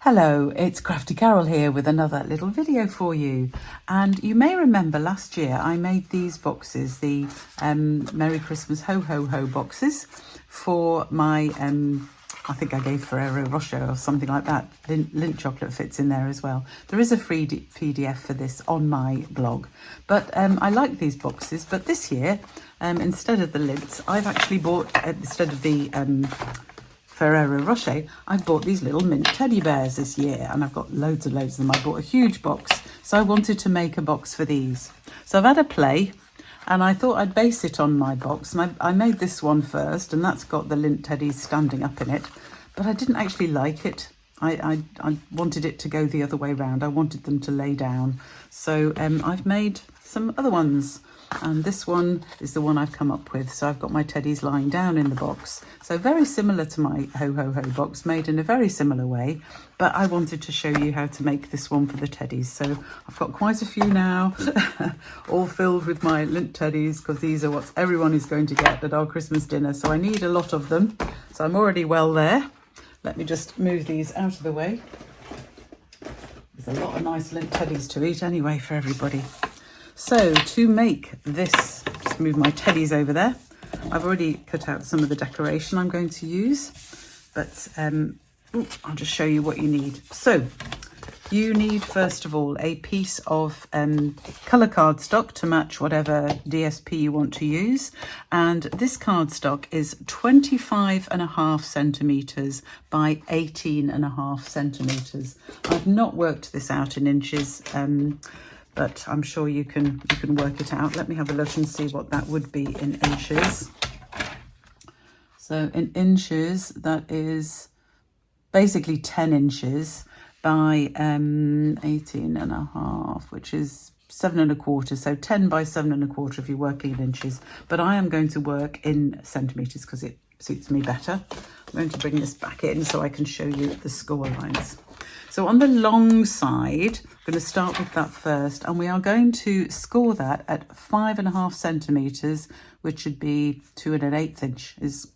Hello, it's Crafty Carol here with another little video for you. And you may remember last year I made these boxes, the Merry Christmas Ho Ho Ho boxes for my, I think I gave Ferrero Rocher or something like that. Lindt chocolate fits in there as well. There is a free PDF for this on my blog. But I like these boxes, but this year, instead of the Lindts, I've actually bought, instead of the Ferrero Rocher, I bought these little mint teddy bears this year, and I've got loads and loads of them. I bought a huge box, so I wanted to make a box for these. So I've had a play, and I thought I'd base it on my box, and I made this one first, and that's got the Lindt teddies standing up in it, but I didn't actually like it. I wanted it to go the other way round. I wanted them to lay down. So I've made some other ones. And this one is the one I've come up with. So I've got my teddies lying down in the box. So very similar to my Ho Ho Ho box, made in a very similar way. But I wanted to show you how to make this one for the teddies. So I've got quite a few now, all filled with my Lindt teddies, because these are what everyone is going to get at our Christmas dinner. So I need a lot of them. So I'm already well there. Let me just move these out of the way. There's a lot of nice Lindt teddies to eat anyway for everybody. So to make this, just move my teddies over there. I've already cut out some of the decoration I'm going to use, but I'll just show you what you need. So you need, first of all, a piece of colour cardstock to match whatever DSP you want to use. And this cardstock is 25.5 centimetres by 18.5 centimetres. I've not worked this out in inches, but I'm sure you can work it out. Let me have a look and see what that would be in inches. So in inches, that is basically 10 inches by 18.5, which is 7.25. So 10 by 7.25 if you're working in inches. But I am going to work in centimetres because it suits me better. I'm going to bring this back in so I can show you the score lines. So on the long side, I'm going to start with that first, and we are going to score that at 5.5 centimetres, which should be 2 1/8 inches.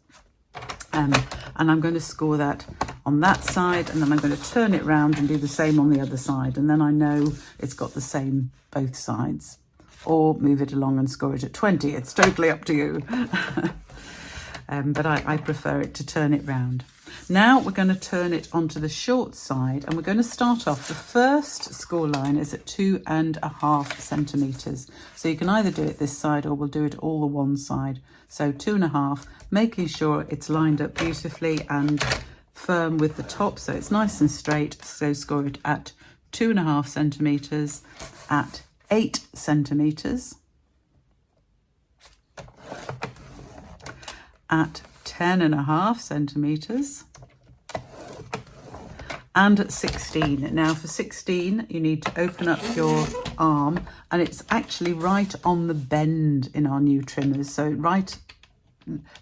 And I'm going to score that on that side, and then I'm going to turn it round and do the same on the other side, and then I know it's got the same both sides. Or move it along and score it at 20. It's totally up to you. But I prefer it to turn it round. Now we're going to turn it onto the short side, and we're going to start off. The first score line is at 2.5 centimetres. So you can either do it this side, or we'll do it all the one side. So 2.5, making sure it's lined up beautifully and firm with the top, so it's nice and straight. So score it at 2.5 centimetres, at 8 centimetres, at 10.5 centimetres, and at 16. Now for 16, you need to open up your arm, and it's actually right on the bend in our new trimmers. So right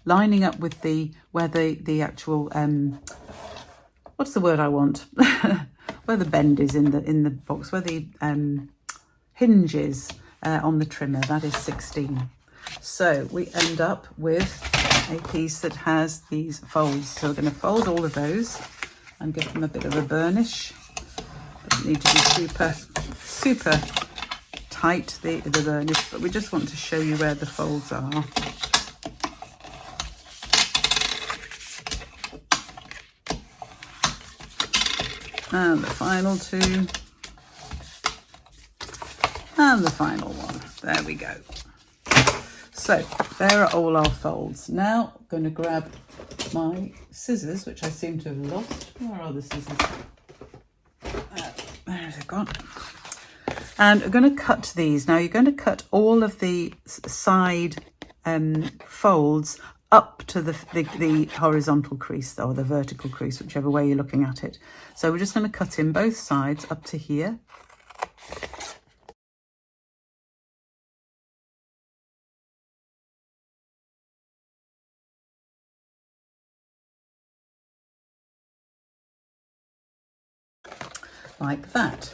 lining up with where the actual, what's the word I want? Where the bend is in the box, where the hinge is on the trimmer, that is 16. So we end up with a piece that has these folds. So we're going to fold all of those and give them a bit of a burnish. Doesn't need to be super tight, the burnish, but we just want to show you where the folds are. And the final two. And the final one. There we go. So there are all our folds. Now I'm going to grab my scissors, which I seem to have lost. Where are the scissors? There's it gone. And I'm going to cut these. Now you're going to cut all of the side folds up to the horizontal crease, or the vertical crease, whichever way you're looking at it. So we're just going to cut in both sides up to here. Like that.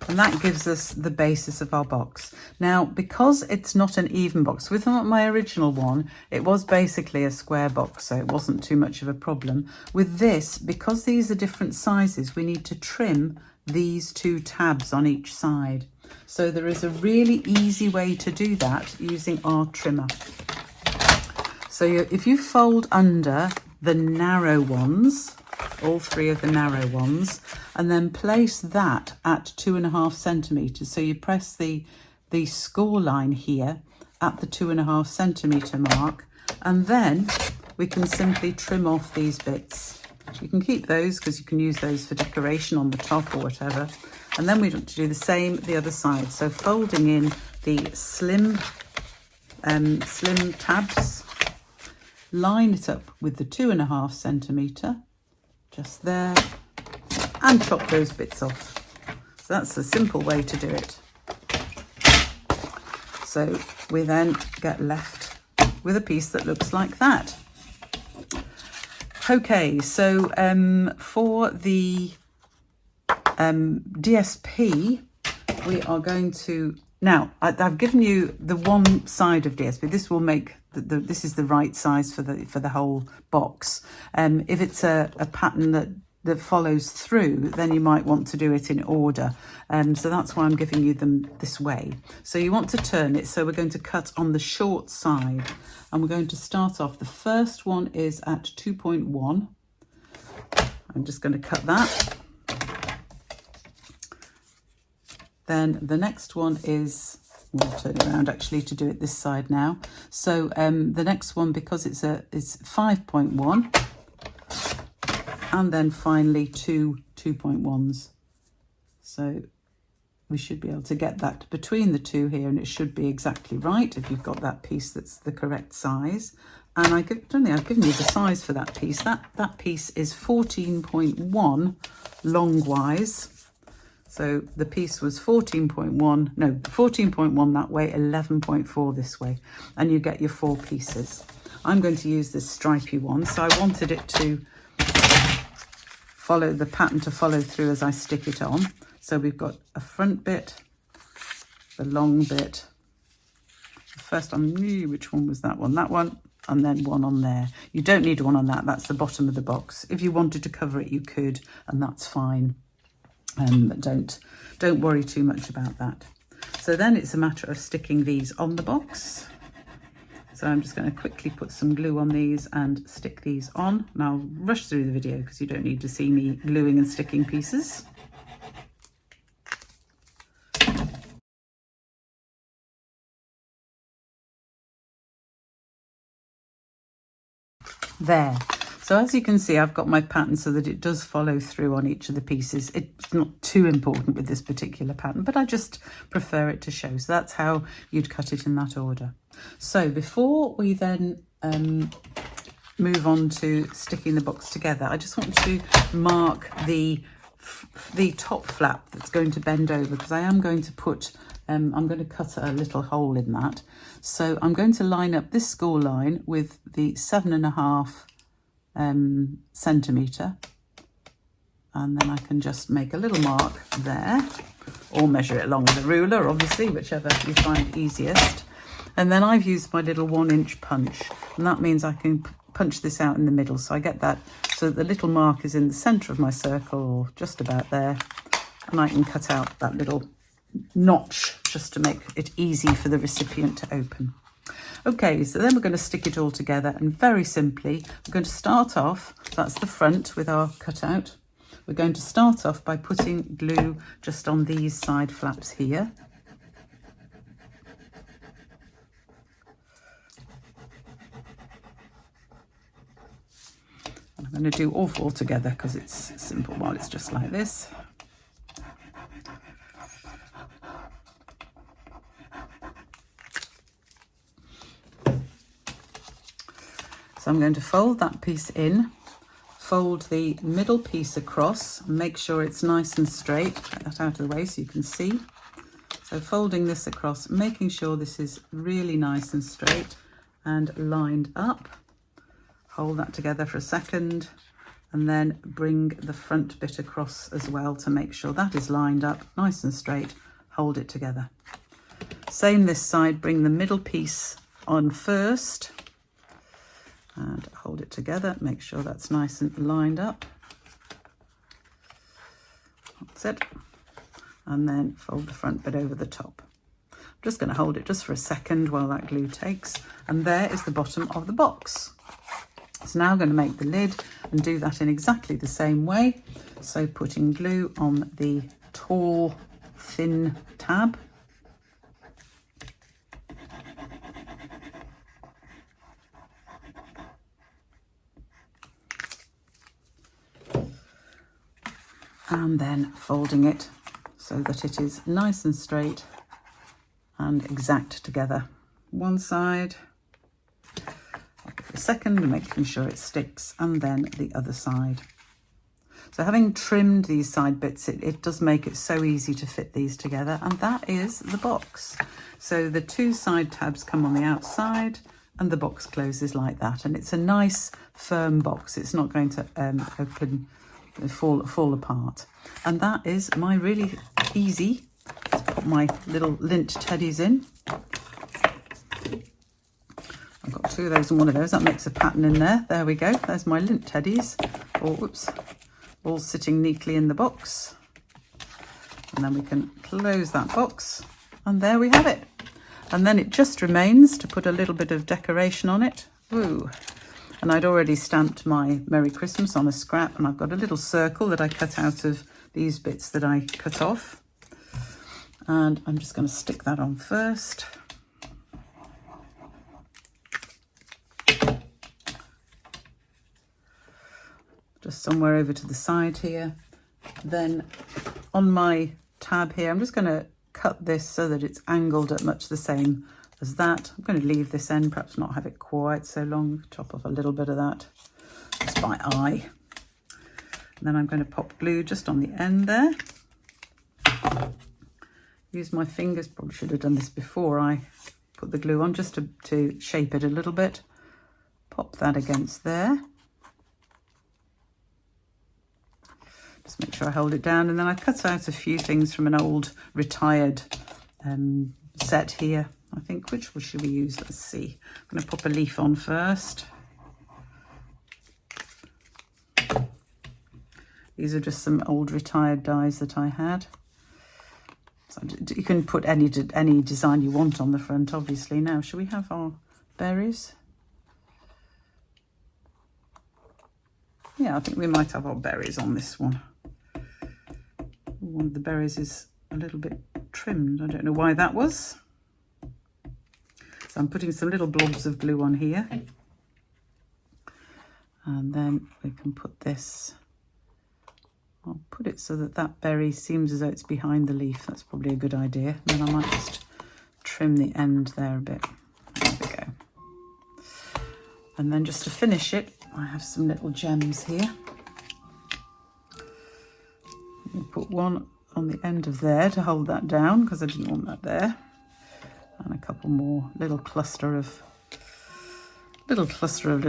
And that gives us the basis of our box. Now, because it's not an even box, with my original one, it was basically a square box, so it wasn't too much of a problem. With this, because these are different sizes, we need to trim these two tabs on each side. So there is a really easy way to do that using our trimmer. So if you fold under the narrow ones, all three of the narrow ones, and then place that at 2.5 centimeters. So you press the score line here at the 2.5 centimeter mark, and then we can simply trim off these bits. You can keep those because you can use those for decoration on the top or whatever. And then we want to do the same the other side. So folding in the slim tabs, line it up with the 2.5 centimeter, just there, and chop those bits off. So that's a simple way to do it. So we then get left with a piece that looks like that. Okay, so for the DSP, we are going to, now I've given you the one side of DSP. This will make this is the right size for the whole box. If it's a pattern that follows through, then you might want to do it in order. So that's why I'm giving you them this way. So you want to turn it. So we're going to cut on the short side, and we're going to start off. The first one is at 2.1. I'm just going to cut that. Then the next one is, we'll turn it around actually to do it this side now. So the next one, because it's 5.1, and then finally two 2.1s. So we should be able to get that between the two here, and it should be exactly right if you've got that piece that's the correct size. And I don't think I've given you the size for that piece. That piece is 14.1 longwise. So the piece was 14.1 that way, 11.4 this way, and you get your 4 pieces. I'm going to use this stripy one, so I wanted it to follow the pattern to follow through as I stick it on. So we've got a front bit, the long bit. First on, which one was that one? That one, and then one on there. You don't need one on that, that's the bottom of the box. If you wanted to cover it, you could, and that's fine. But don't worry too much about that. So then it's a matter of sticking these on the box. So I'm just going to quickly put some glue on these and stick these on. And I'll rush through the video because you don't need to see me gluing and sticking pieces. There. So as you can see, I've got my pattern so that it does follow through on each of the pieces. It's not too important with this particular pattern, but I just prefer it to show. So that's how you'd cut it in that order. So before we then move on to sticking the box together, I just want to mark the top flap that's going to bend over, because I am going to put, I'm going to cut a little hole in that. So I'm going to line up this score line with the 7.5 centimetre, and then I can just make a little mark there, or measure it along with a ruler, obviously, whichever you find easiest. And then I've used my little 1-inch punch, and that means I can punch this out in the middle, so I get that so that the little mark is in the centre of my circle, or just about there, and I can cut out that little notch just to make it easy for the recipient to open. Okay, so then we're going to stick it all together, and very simply, we're going to start off, that's the front with our cutout. We're going to start off by putting glue just on these side flaps here. I'm going to do all 4 together because it's simple while it's just like this. So I'm going to fold that piece in, fold the middle piece across, and make sure it's nice and straight. Get that out of the way so you can see. So folding this across, making sure this is really nice and straight and lined up. Hold that together for a second, and then bring the front bit across as well to make sure that is lined up nice and straight. Hold it together. Same this side, bring the middle piece on first and hold it together. Make sure that's nice and lined up. That's it. And then fold the front bit over the top. I'm just going to hold it just for a second while that glue takes. And there is the bottom of the box. So now I'm going to make the lid and do that in exactly the same way. So putting glue on the tall, thin tab. And then folding it so that it is nice and straight and exact together. One side, the second, making sure it sticks, and then the other side. So having trimmed these side bits, it does make it so easy to fit these together, and that is the box. So the two side tabs come on the outside and the box closes like that, and it's a nice firm box. It's not going to open, fall apart. And that is my really easy, let's put my little Lindt teddies in. I've got two of those and one of those. That makes a pattern in there. There we go. There's my Lindt teddies. Oh, whoops. All sitting neatly in the box. And then we can close that box. And there we have it. And then it just remains to put a little bit of decoration on it. Ooh. And I'd already stamped my Merry Christmas on a scrap, and I've got a little circle that I cut out of these bits that I cut off. And I'm just going to stick that on first. Just somewhere over to the side here. Then on my tab here, I'm just going to cut this so that it's angled at much the same as that. I'm going to leave this end, perhaps not have it quite so long, chop off a little bit of that, just by eye. And then I'm going to pop glue just on the end there. Use my fingers, probably should have done this before I put the glue on, just to shape it a little bit. Pop that against there. Just make sure I hold it down, and then I cut out a few things from an old retired set here. I think, which one should we use? Let's see. I'm going to pop a leaf on first. These are just some old retired dies that I had. So you can put any design you want on the front, obviously. Now, shall we have our berries? Yeah, I think we might have our berries on this one. One of the berries is a little bit trimmed. I don't know why that was. So I'm putting some little blobs of glue on here. And then we can put this, I'll put it so that that berry seems as though it's behind the leaf. That's probably a good idea. And then I might just trim the end there a bit. There we go. And then just to finish it, I have some little gems here. I'll put one on the end of there to hold that down because I didn't want that there. And a couple more, little cluster of little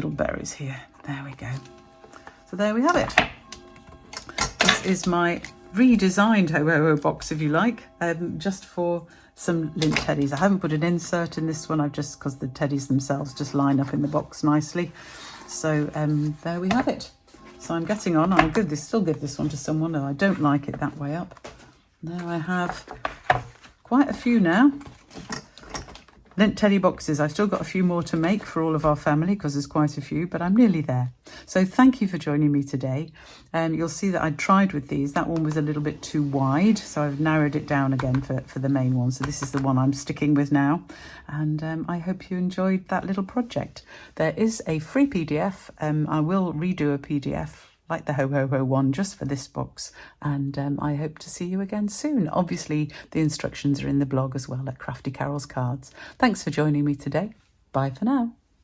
berries here. There we go. So there we have it. This is my redesigned Ho Ho Ho box, if you like, just for some Lindt teddies. I haven't put an insert in this one. I've just, because the teddies themselves just line up in the box nicely. So there we have it. So I'm getting on. I'll still give this one to someone, though I don't like it that way up. There I have quite a few now. Lindt teddy boxes. I've still got a few more to make for all of our family because there's quite a few, but I'm nearly there. So thank you for joining me today. You'll see that I tried with these. That one was a little bit too wide, so I've narrowed it down again for the main one. So this is the one I'm sticking with now. And I hope you enjoyed that little project. There is a free PDF. I will redo a PDF like the Ho Ho Ho one just for this box, and I hope to see you again soon. Obviously the instructions are in the blog as well at Crafty Carol's Cards. Thanks for joining me today. Bye for now.